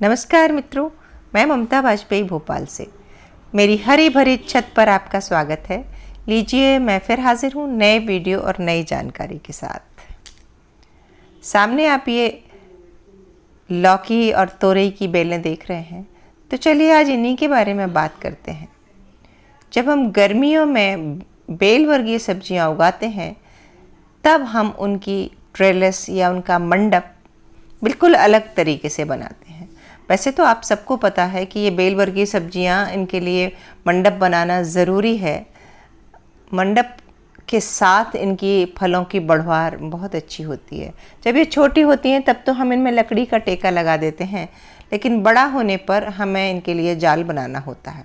नमस्कार मित्रों, मैं ममता वाजपेयी भोपाल से। मेरी हरी भरी छत पर आपका स्वागत है। लीजिए, मैं फिर हाजिर हूँ नए वीडियो और नई जानकारी के साथ। सामने आप ये लौकी और तोरई की बेलें देख रहे हैं, तो चलिए आज इन्हीं के बारे में बात करते हैं। जब हम गर्मियों में बेल वर्गीय सब्जियां उगाते हैं, तब हम उनकी ट्रेलिस या उनका मंडप बिल्कुल अलग तरीके से बनाते हैं। वैसे तो आप सबको पता है कि ये बेल वर्गीय सब्जियां, इनके लिए मंडप बनाना ज़रूरी है। मंडप के साथ इनकी फलों की बढ़वार बहुत अच्छी होती है। जब ये छोटी होती हैं तब तो हम इनमें लकड़ी का टेका लगा देते हैं, लेकिन बड़ा होने पर हमें इनके लिए जाल बनाना होता है।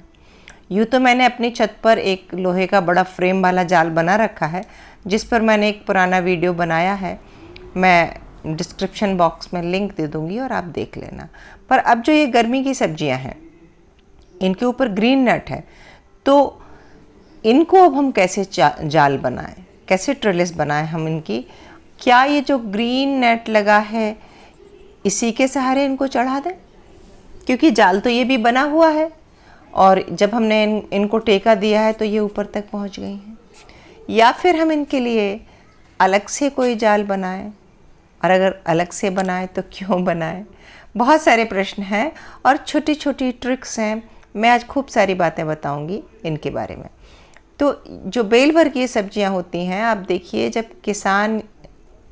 यूँ तो मैंने अपनी छत पर एक लोहे का बड़ा फ्रेम वाला जाल बना रखा है, जिस पर मैंने एक पुराना वीडियो बनाया है। मैं डिस्क्रिप्शन बॉक्स में लिंक दे दूंगी और आप देख लेना। पर अब जो ये गर्मी की सब्जियां हैं, इनके ऊपर ग्रीन नेट है, तो इनको अब हम कैसे जाल बनाएं, कैसे ट्रेलिस बनाएं हम इनकी? क्या ये जो ग्रीन नेट लगा है, इसी के सहारे इनको चढ़ा दें? क्योंकि जाल तो ये भी बना हुआ है और जब हमने इनको टेका दिया है तो ये ऊपर तक पहुंच गई हैं। या फिर हम इनके लिए अलग से कोई जाल बनाएं, और अगर अलग से बनाएं तो क्यों बनाएं? बहुत सारे प्रश्न हैं और छोटी छोटी ट्रिक्स हैं। मैं आज खूब सारी बातें बताऊंगी इनके बारे में। तो जो बेल वर्गीय सब्जियां होती हैं, आप देखिए, जब किसान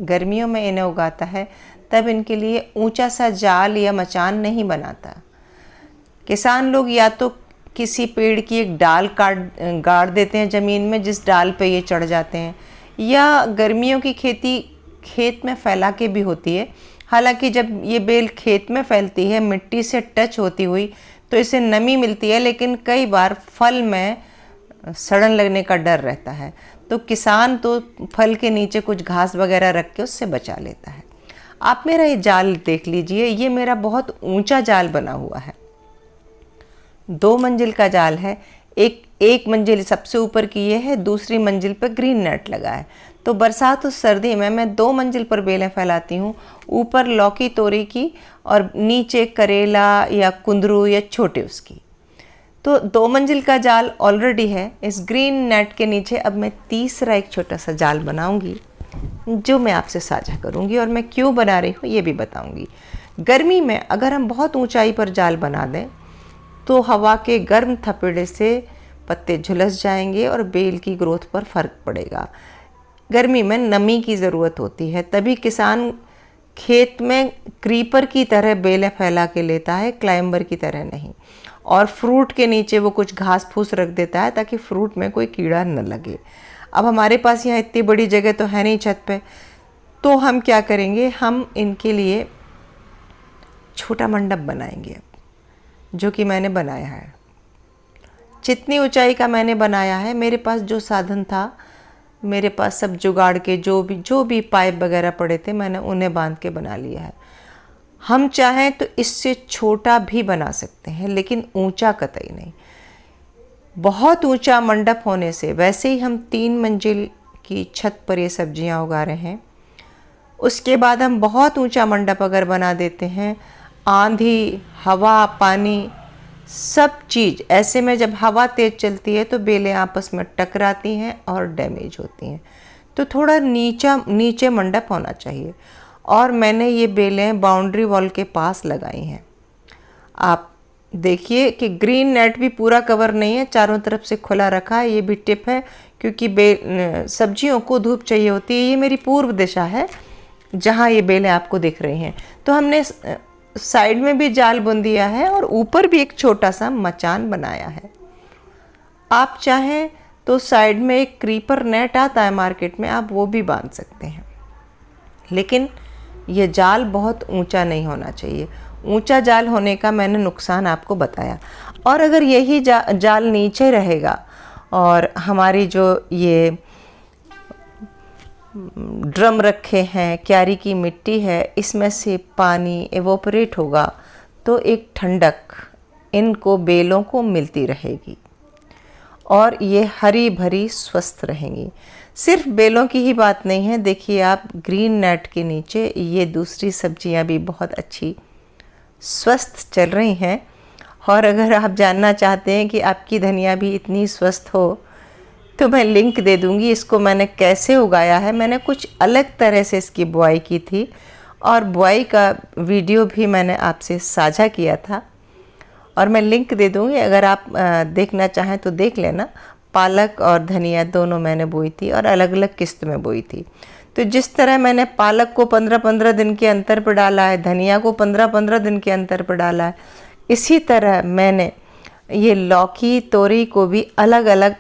गर्मियों में इन्हें उगाता है तब इनके लिए ऊंचा सा जाल या मचान नहीं बनाता। किसान लोग या तो किसी पेड़ की एक डाल गाड़ देते हैं ज़मीन में, जिस डाल पे ये चढ़ जाते हैं, या गर्मियों की खेती खेत में फैला के भी होती है। हालांकि जब ये बेल खेत में फैलती है मिट्टी से टच होती हुई, तो इसे नमी मिलती है, लेकिन कई बार फल में सड़न लगने का डर रहता है। तो किसान तो फल के नीचे कुछ घास वगैरह रख के उससे बचा लेता है। आप मेरा ये जाल देख लीजिए, ये मेरा बहुत ऊंचा जाल बना हुआ है। 2 मंजिल का जाल है। एक मंजिल सबसे ऊपर की ये है, दूसरी मंजिल पर ग्रीन नेट लगा है। तो बरसात और सर्दी में मैं 2 मंजिल पर बेलें फैलाती हूँ, ऊपर लौकी तोरी की और नीचे करेला या कुंदरू या छोटे उसकी। तो 2 मंजिल का जाल ऑलरेडी है। इस ग्रीन नेट के नीचे अब मैं तीसरा एक छोटा सा जाल बनाऊंगी, जो मैं आपसे साझा करूंगी, और मैं क्यों बना रही हूँ ये भी बताऊंगी। गर्मी में अगर हम बहुत ऊंचाई पर जाल बना दें तो हवा के गर्म थपेड़े से पत्ते झुलस जाएंगे और बेल की ग्रोथ पर फर्क पड़ेगा। गर्मी में नमी की ज़रूरत होती है, तभी किसान खेत में क्रीपर की तरह बेलें फैला के लेता है, क्लाइंबर की तरह नहीं। और फ्रूट के नीचे वो कुछ घास फूस रख देता है ताकि फ्रूट में कोई कीड़ा न लगे। अब हमारे पास यहाँ इतनी बड़ी जगह तो है नहीं छत पे, तो हम क्या करेंगे, हम इनके लिए छोटा मंडप बनाएंगे, जो कि मैंने बनाया है। जितनी ऊंचाई का मैंने बनाया है, मेरे पास जो साधन था, मेरे पास सब जुगाड़ के जो भी पाइप वगैरह पड़े थे, मैंने उन्हें बांध के बना लिया है। हम चाहें तो इससे छोटा भी बना सकते हैं, लेकिन ऊंचा कतई नहीं। बहुत ऊंचा मंडप होने से, वैसे ही हम 3 मंजिल की छत पर ये सब्जियां उगा रहे हैं, उसके बाद हम बहुत ऊंचा मंडप अगर बना देते हैं, आंधी, हवा, पानी, सब चीज़ ऐसे में जब हवा तेज़ चलती है तो बेलें आपस में टकराती हैं और डैमेज होती हैं। तो थोड़ा नीचे मंडप होना चाहिए। और मैंने ये बेलें बाउंड्री वॉल के पास लगाई हैं। आप देखिए कि ग्रीन नेट भी पूरा कवर नहीं है, चारों तरफ से खुला रखा है। ये भी टिप है, क्योंकि सब्जियों को धूप चाहिए होती है। ये मेरी पूर्व दिशा है जहाँ ये बेलें आपको दिख रही हैं। तो हमने साइड में भी जाल बुन दिया है और ऊपर भी एक छोटा सा मचान बनाया है। आप चाहें तो साइड में एक क्रीपर नेट आता है मार्केट में, आप वो भी बांध सकते हैं, लेकिन ये जाल बहुत ऊंचा नहीं होना चाहिए। ऊंचा जाल होने का मैंने नुकसान आपको बताया। और अगर यही जाल नीचे रहेगा और हमारी जो ये ड्रम रखे हैं, क्यारी की मिट्टी है, इसमें से पानी एवोपरेट होगा, तो एक ठंडक इनको बेलों को मिलती रहेगी और ये हरी भरी स्वस्थ रहेंगी। सिर्फ बेलों की ही बात नहीं है, देखिए आप ग्रीन नेट के नीचे ये दूसरी सब्जियां भी बहुत अच्छी स्वस्थ चल रही हैं। और अगर आप जानना चाहते हैं कि आपकी धनिया भी इतनी स्वस्थ हो तो मैं लिंक दे दूंगी। इसको मैंने कैसे उगाया है, मैंने कुछ अलग तरह से इसकी बुआई की थी और बुआई का वीडियो भी मैंने आपसे साझा किया था और मैं लिंक दे दूंगी। अगर आप देखना चाहें तो देख लेना। पालक और धनिया दोनों मैंने बोई थी और अलग अलग किस्त में बोई थी। तो जिस तरह मैंने पालक को 15-15 दिन के अंतर पर डाला है, धनिया को 15-15 दिन के अंतर पर डाला है, इसी तरह मैंने ये लौकी तोरी को भी अलग अलग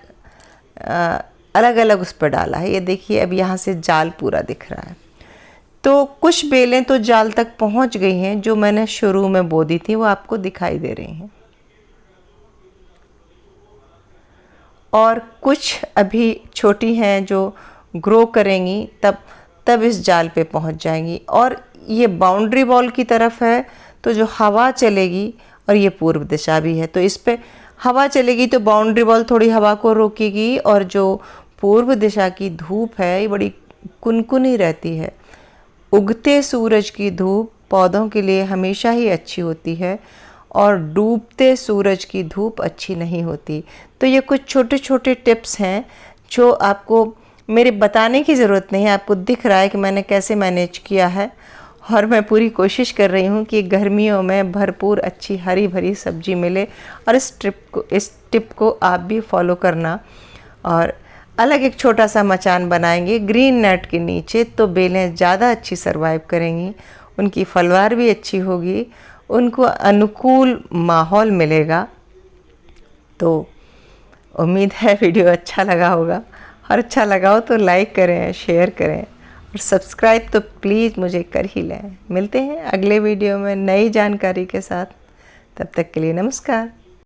उस पर डाला है। ये देखिए अब यहाँ से जाल पूरा दिख रहा है। तो कुछ बेलें तो जाल तक पहुँच गई हैं, जो मैंने शुरू में बो दी थी वो आपको दिखाई दे रही हैं, और कुछ अभी छोटी हैं जो ग्रो करेंगी तब इस जाल पे पहुंच जाएंगी। और ये बाउंड्री वॉल की तरफ है तो जो हवा चलेगी, और ये पूर्व दिशा भी है तो इस पे हवा चलेगी तो बाउंड्री वॉल थोड़ी हवा को रोकेगी, और जो पूर्व दिशा की धूप है ये बड़ी कुनकुनी रहती है। उगते सूरज की धूप पौधों के लिए हमेशा ही अच्छी होती है और डूबते सूरज की धूप अच्छी नहीं होती। तो ये कुछ छोटे छोटे टिप्स हैं जो आपको मेरे बताने की ज़रूरत नहीं है, आपको दिख रहा है कि मैंने कैसे मैनेज किया है। और मैं पूरी कोशिश कर रही हूँ कि गर्मियों में भरपूर अच्छी हरी भरी सब्जी मिले, और इस टिप को आप भी फॉलो करना। और अलग एक छोटा सा मचान बनाएंगे ग्रीन नेट के नीचे तो बेलें ज़्यादा अच्छी सरवाइव करेंगी, उनकी फलवार भी अच्छी होगी, उनको अनुकूल माहौल मिलेगा। तो उम्मीद है वीडियो अच्छा लगा होगा, और अच्छा लगा हो तो लाइक करें, शेयर करें, और सब्सक्राइब तो प्लीज़ मुझे कर ही लें। मिलते हैं अगले वीडियो में नई जानकारी के साथ, तब तक के लिए नमस्कार।